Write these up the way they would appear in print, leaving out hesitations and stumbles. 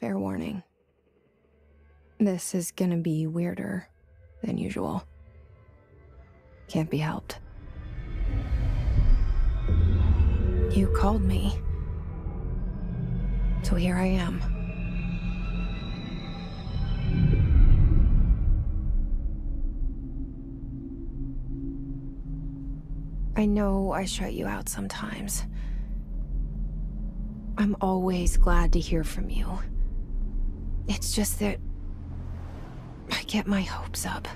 Fair warning. This is gonna be weirder than usual. Can't be helped. You called me. So here I am. I know I shut you out sometimes. I'm always glad to hear from you. It's just that I get my hopes up.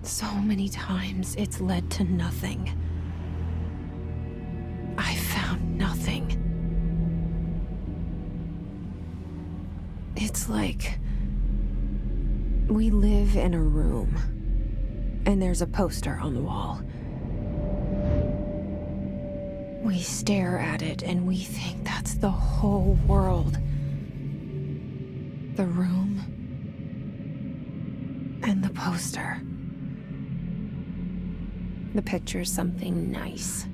So many times it's led to nothing. I found nothing. It's like we live in a room, and there's a poster on the wall. We stare at it and we think that's the whole world. The room and the poster. The picture's something nice.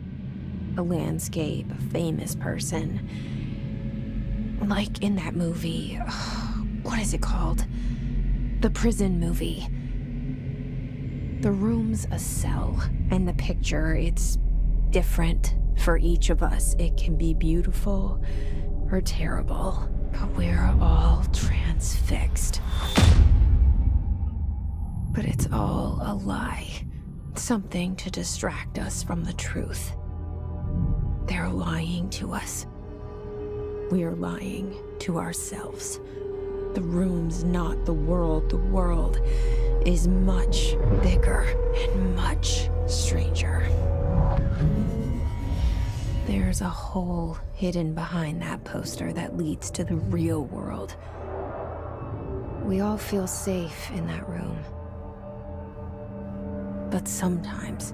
A landscape, a famous person. Like in that movie, what is it called? The prison movie. The room's a cell, and the picture, it's different for each of us. It can be beautiful or terrible, but we're all transfixed. But it's all a lie. Something to distract us from the truth. They're lying to us. We're lying to ourselves. The room's not the world. The world is much bigger and much stranger. There's a hole hidden behind that poster that leads to the real world. We all feel safe in that room. But sometimes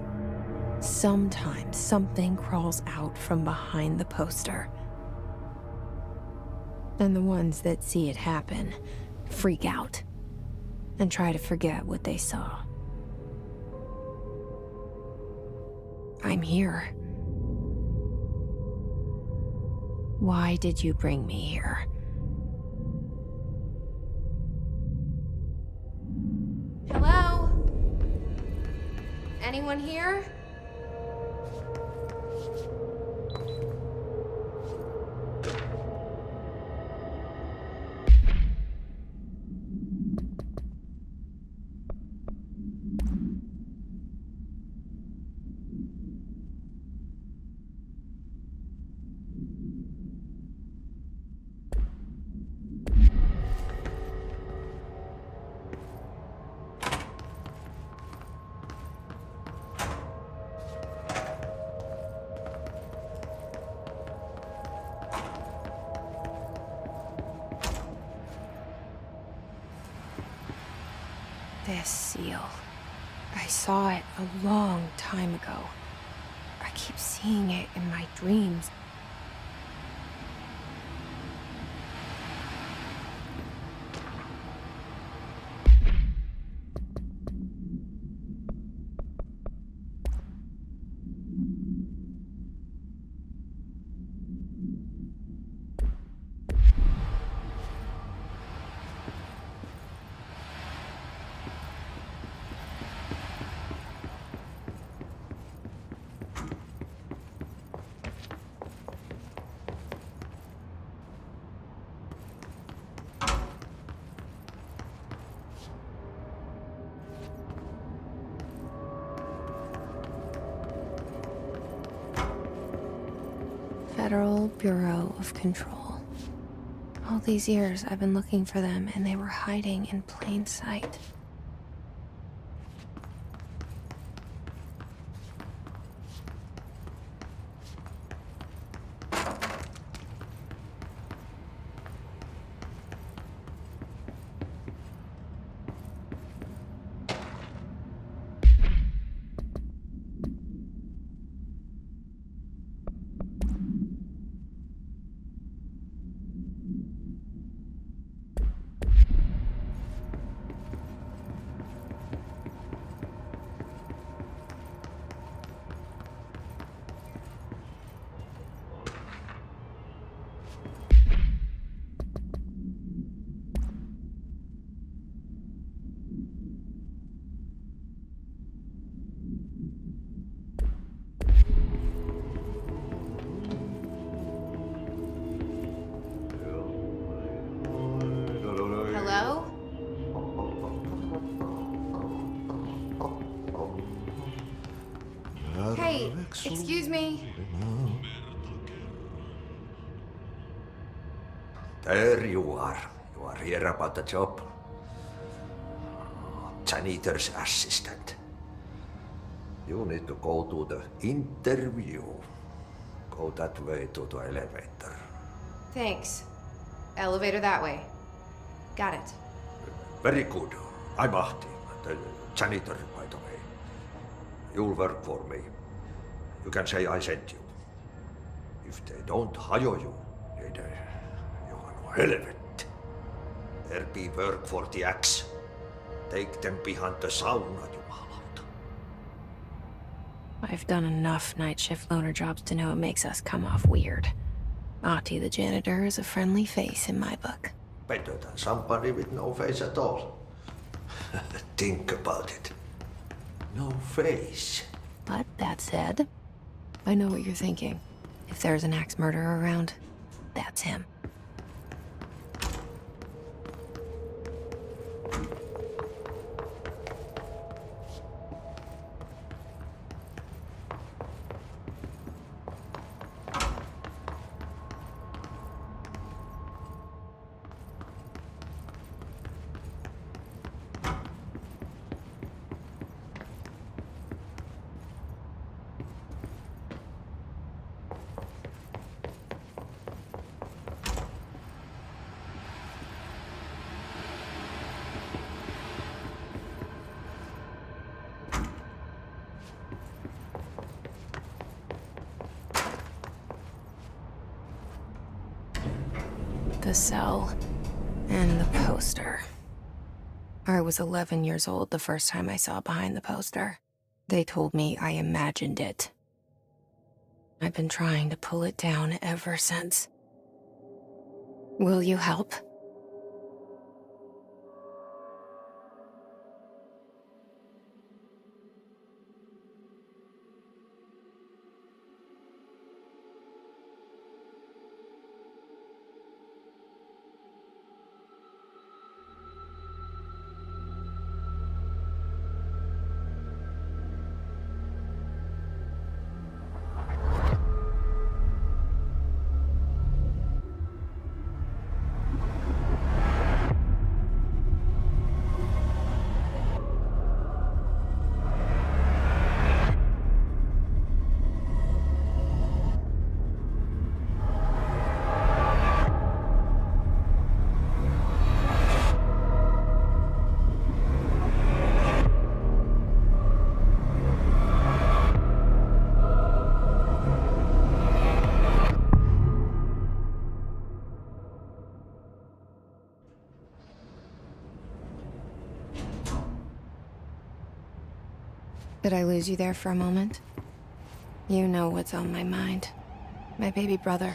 something crawls out from behind the poster. And the ones that see it happen freak out and try to forget what they saw. I'm here. Why did you bring me here? Hello? Anyone here? This seal. I saw it a long time ago. I keep seeing it in my dreams. Federal Bureau of Control. All these years I've been looking for them, and they were hiding in plain sight. Excuse me. There you are. You are here about the job. Janitor's assistant. You need to go to the interview. Go that way to the elevator. Thanks. Elevator that way. Got it. Very good. I'm Ahti, the janitor, by the way. You'll work for me. You can say I sent you. If they don't hire you, then you are no helvet. There be work for the axe. Take them behind the sauna, jumalauta. I've done enough night shift loner jobs to know it makes us come off weird. Ahti the janitor is a friendly face in my book. Better than somebody with no face at all. Think about it. No face. But that said, I know what you're thinking. If there's an axe murderer around, that's him. The cell and the poster. I was 11 years old the first time I saw behind the poster. They told me I imagined it. I've been trying to pull it down ever since. Will you help? Did I lose you there for a moment? You know what's on my mind. My baby brother,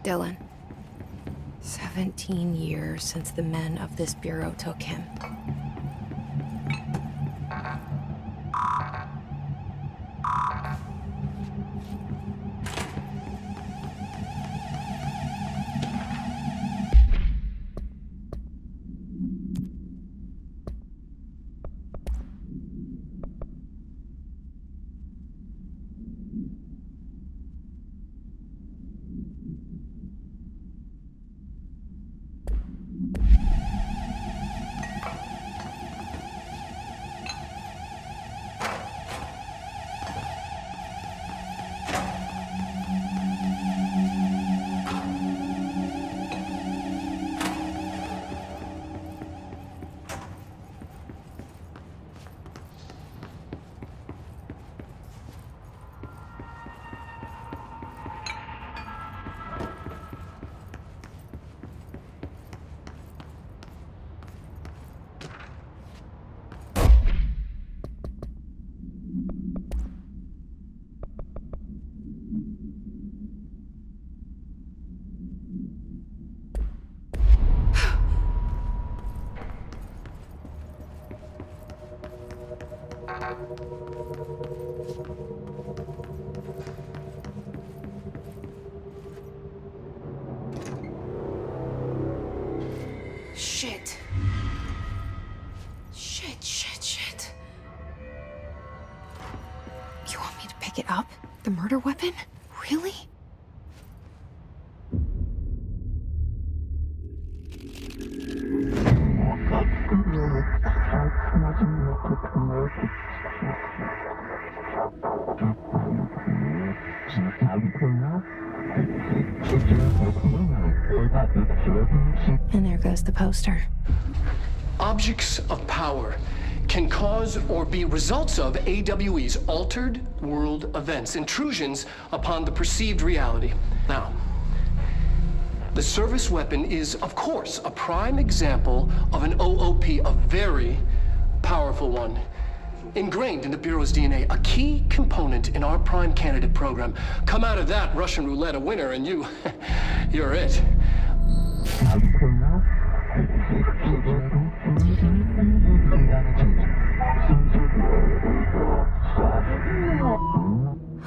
Dylan. 17 years since the men of this bureau took him. Shit. Shit. You want me to pick it up? The murder weapon? Really? And there goes the poster. Objects of power can cause or be results of AWE's altered world events, intrusions upon the perceived reality. Now, the service weapon is, of course, a prime example of an OOP, a very powerful one, ingrained in the Bureau's DNA, a key component in our prime candidate program. Come out of that Russian roulette a winner and you're it.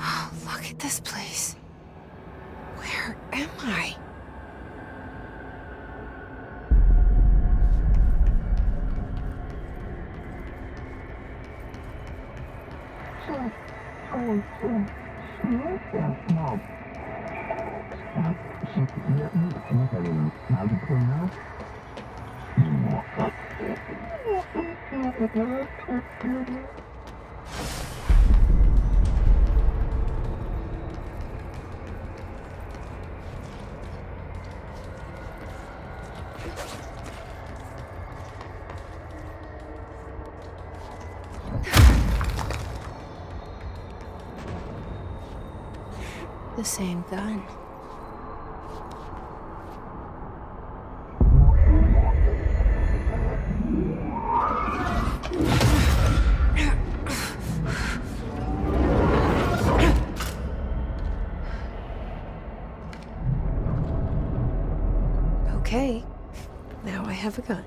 Oh, look at this place. Where am I? The same gun. Okay, now I have a gun.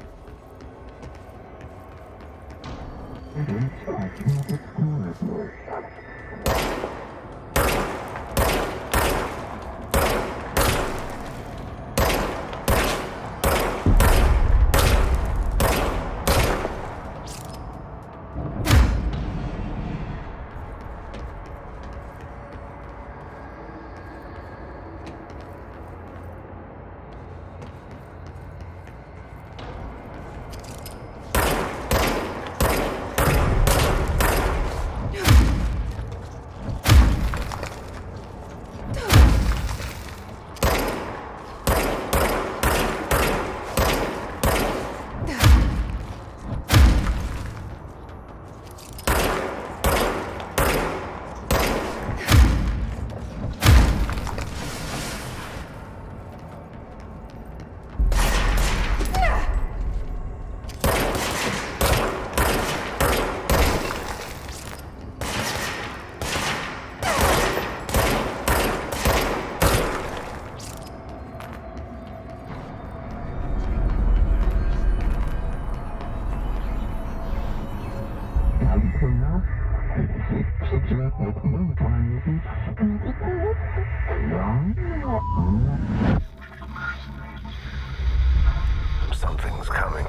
Something's coming.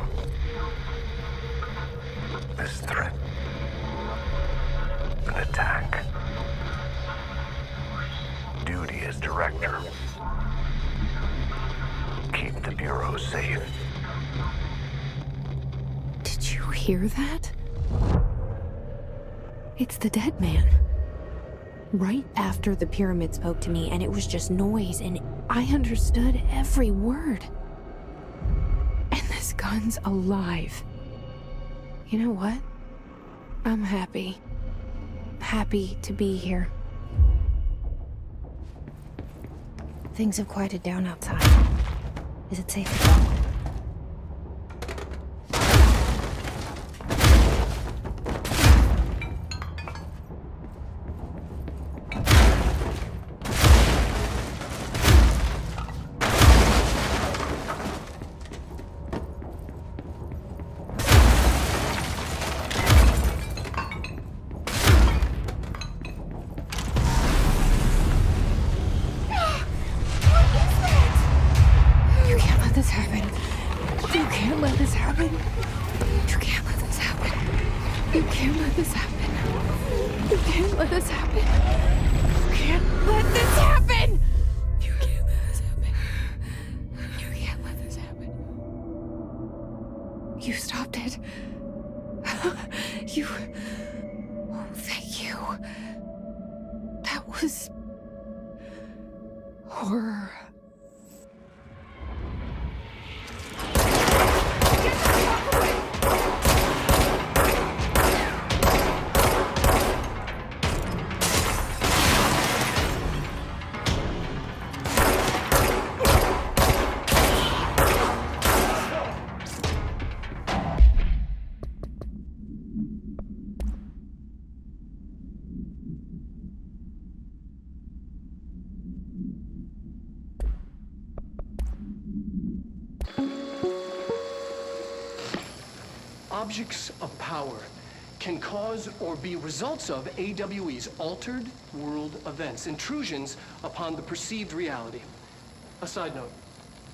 This threat. An attack. Duty as director. Keep the Bureau safe. Did you hear that? It's the dead man. Right after the pyramid spoke to me, and it was just noise, and I understood every word. And this gun's alive. You know what? I'm happy. Happy to be here. Things have quieted down outside. Is it safe to go? You can't let this happen. You can't let this happen. You can't let this happen! You can't let this happen. You can't let this happen. You stopped it. You... Oh, thank you. That was... horror. Objects of power can cause or be results of AWE's altered world events, intrusions upon the perceived reality. A side note,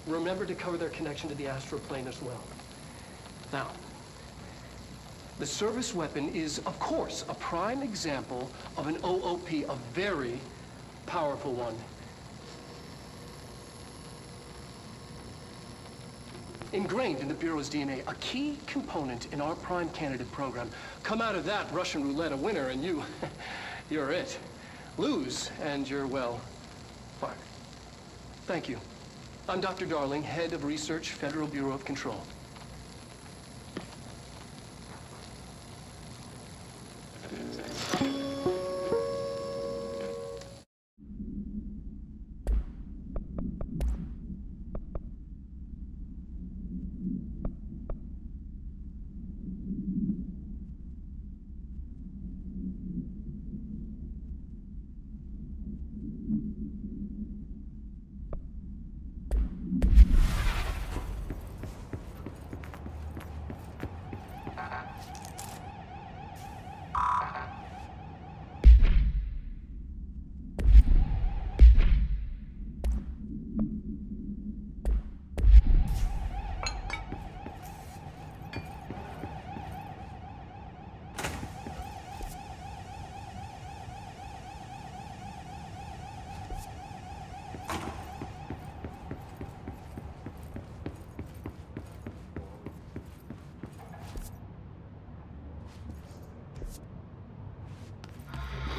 remember to cover their connection to the astral plane as well. Now, the service weapon is, of course, a prime example of an OOP, a very powerful one. Ingrained in the Bureau's DNA, a key component in our prime candidate program. Come out of that Russian roulette a winner and you're it. Lose and you're, well, fired. Thank you. I'm Dr. Darling, head of research, Federal Bureau of Control.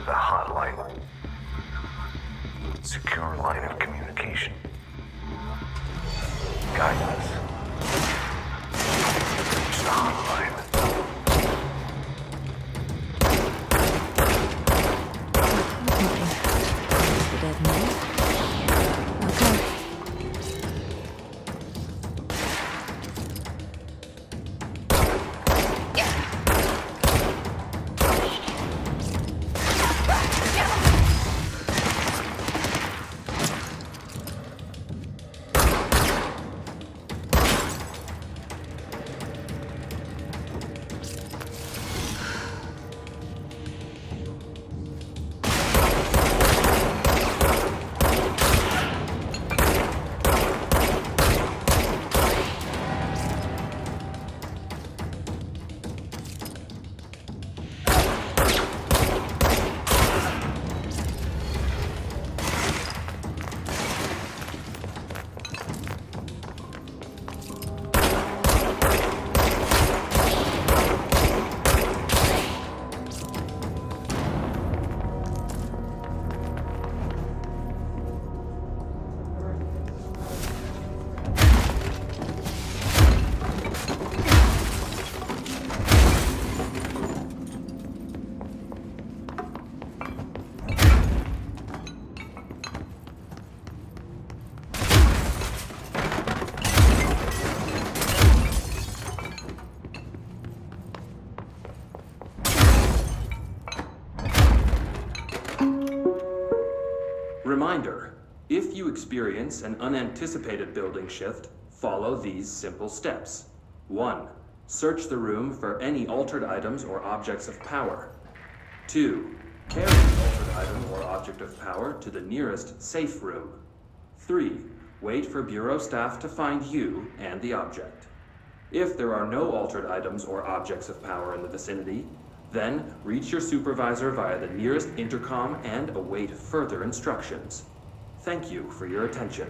The hotline. Secure line of communication. Guidance. Reach the hotline. Reminder, if you experience an unanticipated building shift, follow these simple steps. 1. Search the room for any altered items or objects of power. 2. Carry the altered item or object of power to the nearest safe room. 3. Wait for Bureau staff to find you and the object. If there are no altered items or objects of power in the vicinity, Then, reach your supervisor via the nearest intercom and await further instructions. Thank you for your attention.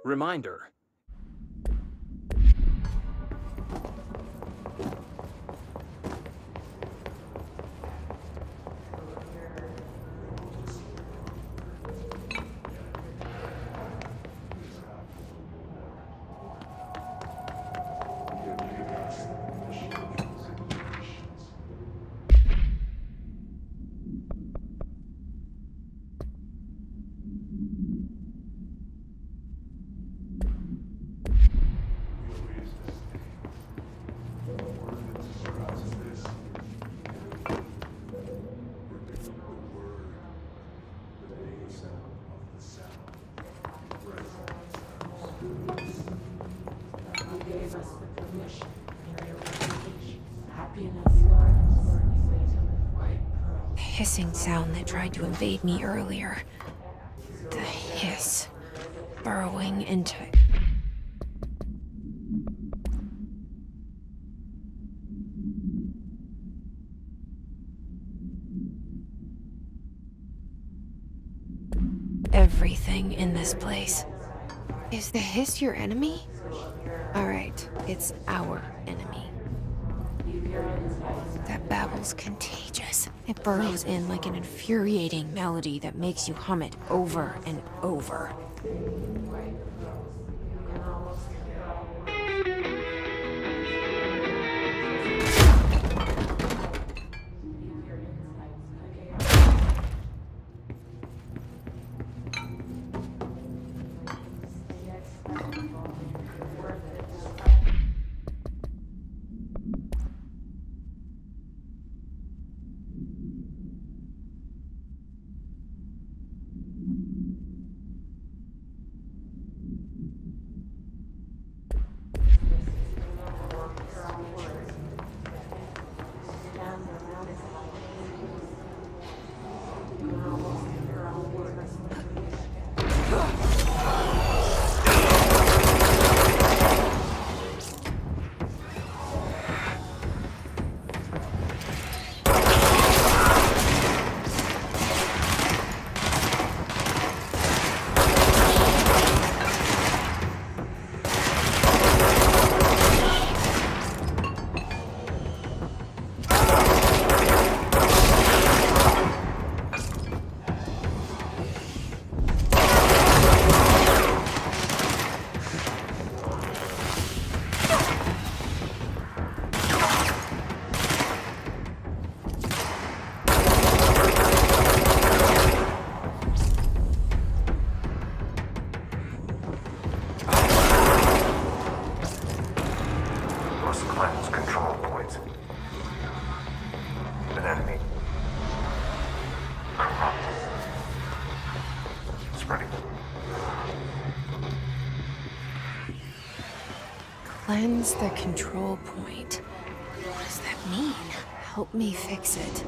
Reminder. Hissing sound that tried to invade me earlier. The hiss burrowing into... everything in this place. Is the hiss your enemy? Alright, it's our enemy. That babble's contagious. It burrows in like an infuriating melody that makes you hum it over and over. Cleanse the control point. What does that mean? Help me fix it.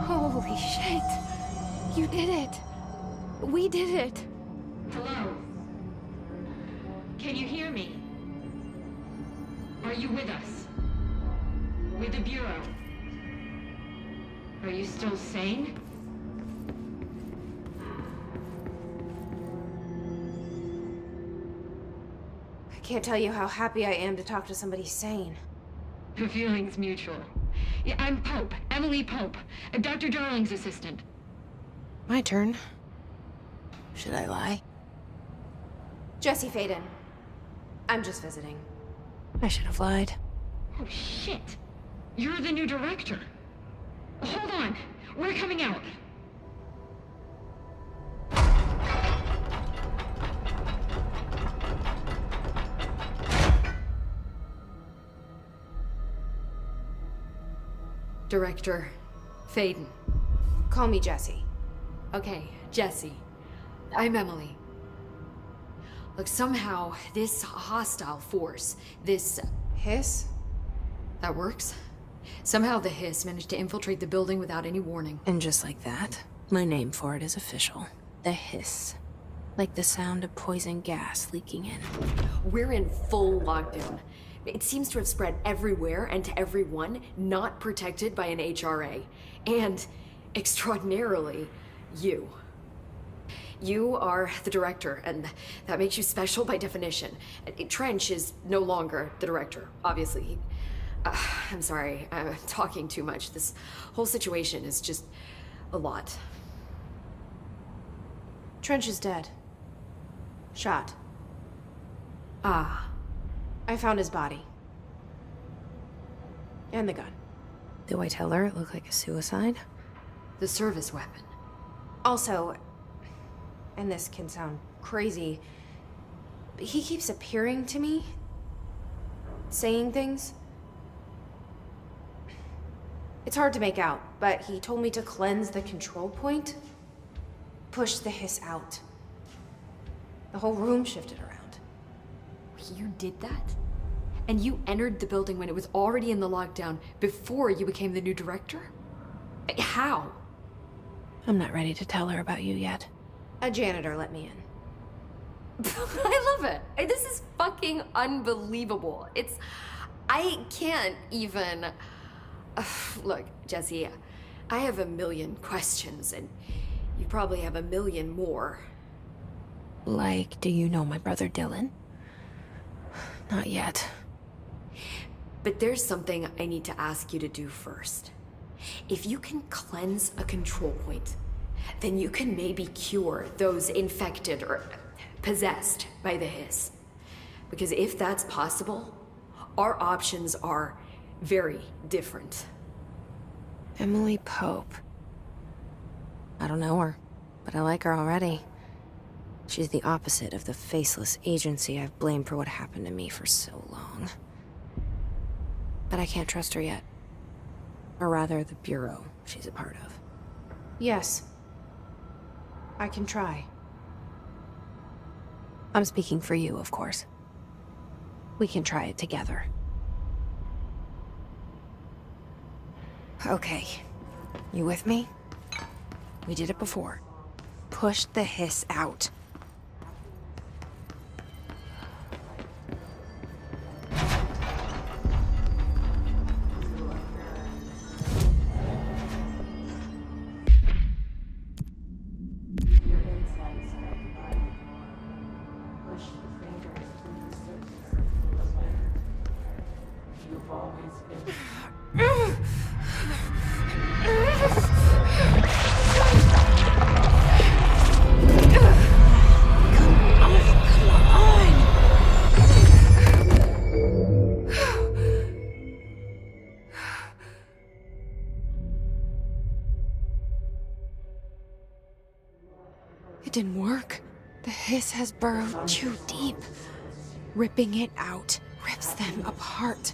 Holy shit! You did it! We did it! Hello? Can you hear me? Are you with us? With the Bureau? Are you still sane? I can't tell you how happy I am to talk to somebody sane. The feeling's mutual. Yeah, I'm Pope, Emily Pope, Dr. Darling's assistant. My turn. Should I lie? Jesse Faden. I'm just visiting. I should have lied. Oh, shit. You're the new director. Hold on. We're coming out. Director Faden. Call me Jessie. Okay, Jessie. I'm Emily. Look, somehow this hostile force, this... Hiss? That works? Somehow the hiss managed to infiltrate the building without any warning. And just like that, my name for it is official. The hiss. Like the sound of poison gas leaking in. We're in full lockdown. It seems to have spread everywhere and to everyone not protected by an HRA. And, extraordinarily, you. You are the director, and that makes you special by definition. Trench is no longer the director, obviously. I'm sorry, I'm talking too much. This whole situation is just a lot. Trench is dead. Shot. Ah. I found his body. And the gun. Do I tell her it looked like a suicide? The service weapon. Also, and this can sound crazy, but he keeps appearing to me, saying things. It's hard to make out, but he told me to cleanse the control point, push the hiss out. The whole room shifted around. You did that? And you entered the building when it was already in the lockdown before you became the new director? How? I'm not ready to tell her about you yet. A janitor let me in. I love it. This is fucking unbelievable. I can't even... Look, Jessie, I have a million questions, and you probably have a million more. Like, do you know my brother Dylan? Not yet. But there's something I need to ask you to do first. If you can cleanse a control point, then you can maybe cure those infected or possessed by the hiss. Because if that's possible, our options are very different. Emily Pope. I don't know her, but I like her already. She's the opposite of the faceless agency I've blamed for what happened to me for so long. But I can't trust her yet. Or rather, the bureau she's a part of. Yes. I can try. I'm speaking for you, of course. We can try it together. Okay. You with me? We did it before. Push the hiss out. It didn't work. The hiss has burrowed too deep. Ripping it out rips them apart.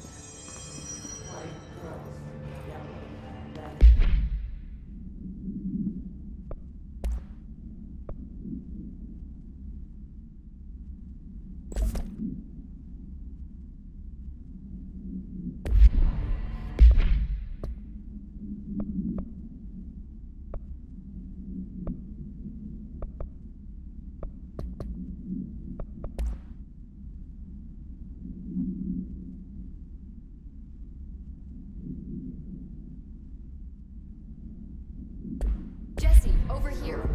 Jessie, over here.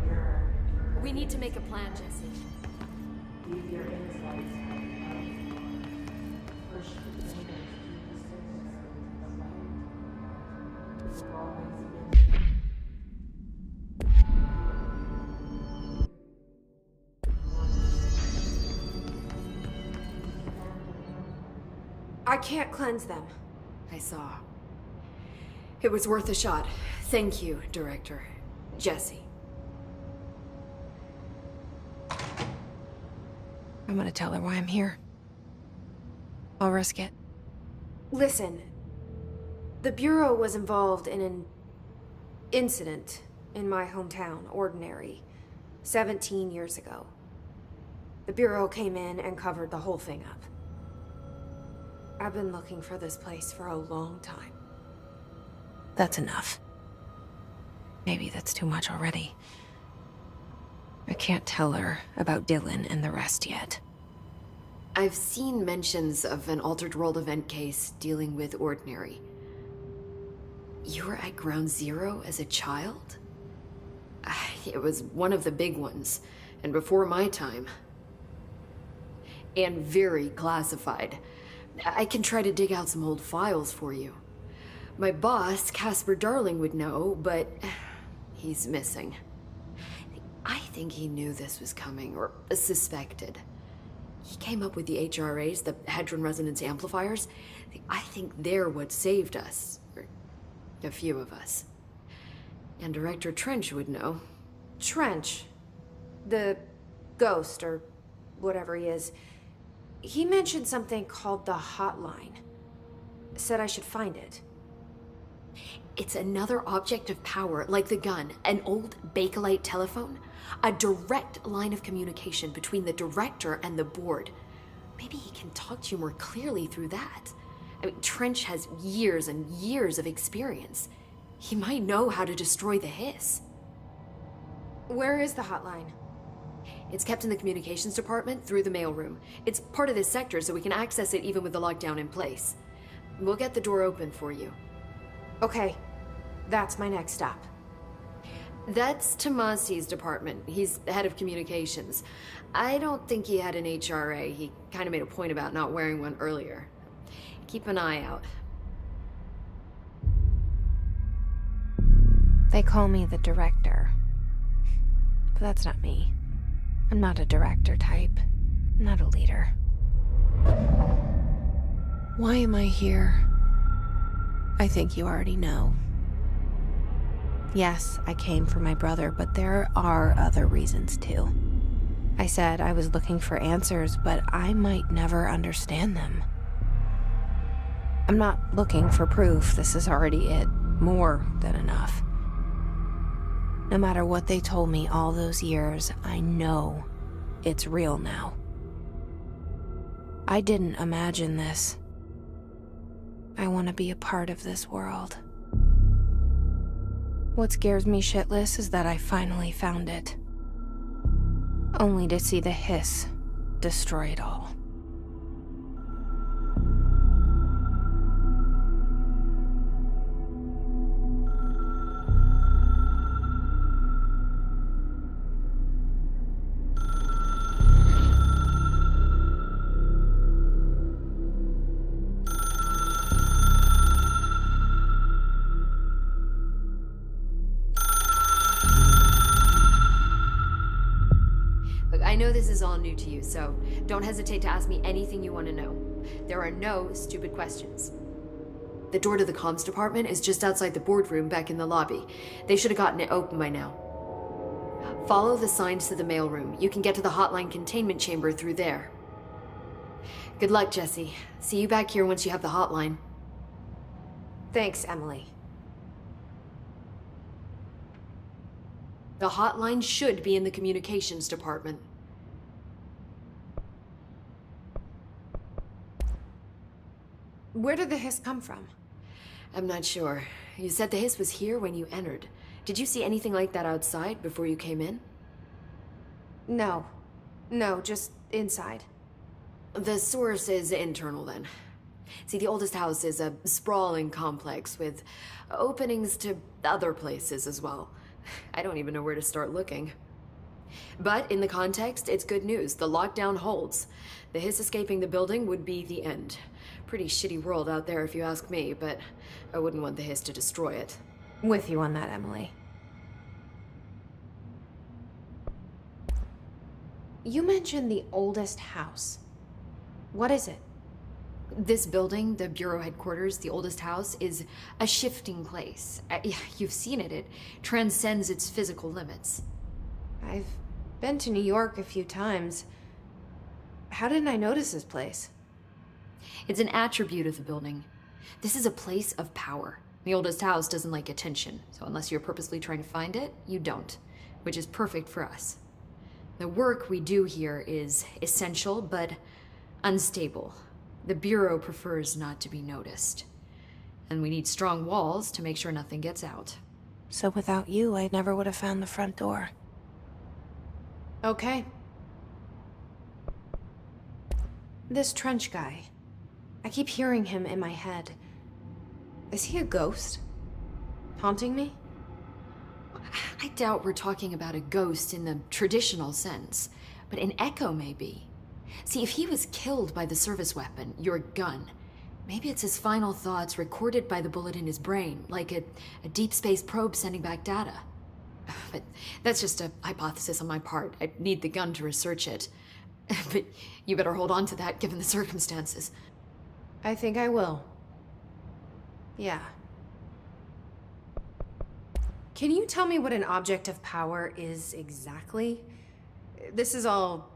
We need to make a plan, Jessie. I can't cleanse them. I saw. It was worth a shot. Thank you, Director. Jesse. I'm gonna tell her why I'm here. I'll risk it. Listen, the Bureau was involved in an incident in my hometown, Ordinary, 17 years ago. The Bureau came in and covered the whole thing up. I've been looking for this place for a long time. That's enough. Maybe that's too much already. I can't tell her about Dylan and the rest yet. I've seen mentions of an Altered World event case dealing with Ordinary. You were at Ground Zero as a child? It was one of the big ones, and before my time. And very classified. I can try to dig out some old files for you. My boss, Casper Darling, would know, but he's missing. I think he knew this was coming, or suspected. He came up with the HRAs, the Hadron Resonance Amplifiers. I think they're what saved us. Or a few of us. And Director Trench would know. Trench, the ghost, or whatever he is, he mentioned something called the Hotline. Said I should find it. It's another object of power, like the gun, an old Bakelite telephone. A direct line of communication between the director and the board. Maybe he can talk to you more clearly through that. I mean, Trench has years and years of experience. He might know how to destroy the hiss. Where is the hotline? It's kept in the communications department through the mailroom. It's part of this sector, so we can access it even with the lockdown in place. We'll get the door open for you. Okay, that's my next stop. That's Tomasi's department. He's the head of communications. I don't think he had an HRA. He kind of made a point about not wearing one earlier. Keep an eye out. They call me the director. But that's not me. I'm not a director type. I'm not a leader. Why am I here? I think you already know. Yes, I came for my brother, but there are other reasons too. I said I was looking for answers, but I might never understand them. I'm not looking for proof. This is already it. More than enough. No matter what they told me all those years, I know it's real now. I didn't imagine this. I want to be a part of this world. What scares me shitless is that I finally found it. Only to see the hiss destroy it all. I know this is all new to you, so don't hesitate to ask me anything you want to know. There are no stupid questions. The door to the comms department is just outside the boardroom back in the lobby. They should have gotten it open by now. Follow the signs to the mailroom. You can get to the hotline containment chamber through there. Good luck, Jesse. See you back here once you have the hotline. Thanks, Emily. The hotline should be in the communications department. Where did the hiss come from? I'm not sure. You said the hiss was here when you entered. Did you see anything like that outside before you came in? No. No, just inside. The source is internal, then. See, the oldest house is a sprawling complex with openings to other places as well. I don't even know where to start looking. But in the context, it's good news. The lockdown holds. The hiss escaping the building would be the end. Pretty shitty world out there if you ask me, but I wouldn't want the hiss to destroy it. With you on that, Emily. You mentioned the oldest house. What is it? This building, the Bureau headquarters, the oldest house, is a shifting place. Yeah, you've seen it. It transcends its physical limits. I've been to New York a few times. How didn't I notice this place? It's an attribute of the building. This is a place of power. The oldest house doesn't like attention, so unless you're purposely trying to find it, you don't, which is perfect for us. The work we do here is essential, but unstable. The Bureau prefers not to be noticed. And we need strong walls to make sure nothing gets out. So without you, I never would have found the front door. Okay. This Trench guy. I keep hearing him in my head. Is he a ghost? Haunting me? I doubt we're talking about a ghost in the traditional sense, but an echo maybe. See, if he was killed by the service weapon, your gun, maybe it's his final thoughts recorded by the bullet in his brain, like a deep space probe sending back data. But that's just a hypothesis on my part. I'd need the gun to research it. But you better hold on to that given the circumstances. I think I will. Yeah. Can you tell me what an object of power is exactly? This is all,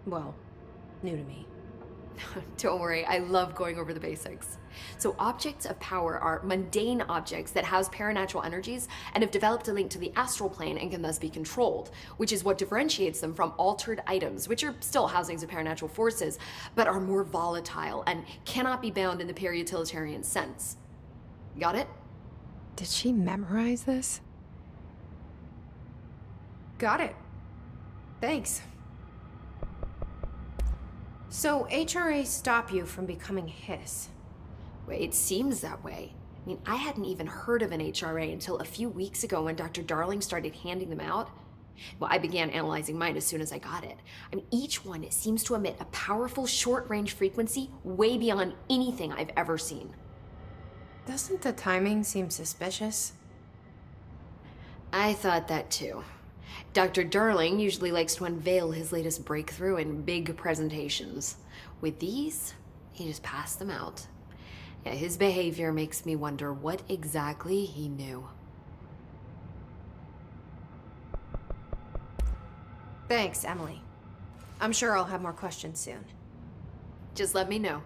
well, new to me. Don't worry, I love going over the basics. So objects of power are mundane objects that house paranatural energies and have developed a link to the astral plane and can thus be controlled, which is what differentiates them from altered items, which are still housings of paranatural forces, but are more volatile and cannot be bound in the peri-utilitarian sense. Got it? Did she memorize this? Got it. Thanks. So HRA stop you from becoming Hiss? Well, it seems that way. I mean, I hadn't even heard of an HRA until a few weeks ago when Dr. Darling started handing them out. Well, I began analyzing mine as soon as I got it. I mean, each one seems to emit a powerful short-range frequency way beyond anything I've ever seen. Doesn't the timing seem suspicious? I thought that too. Dr. Darling usually likes to unveil his latest breakthrough in big presentations. With these, he just passed them out. Yeah, his behavior makes me wonder what exactly he knew. Thanks, Emily. I'm sure I'll have more questions soon. Just let me know.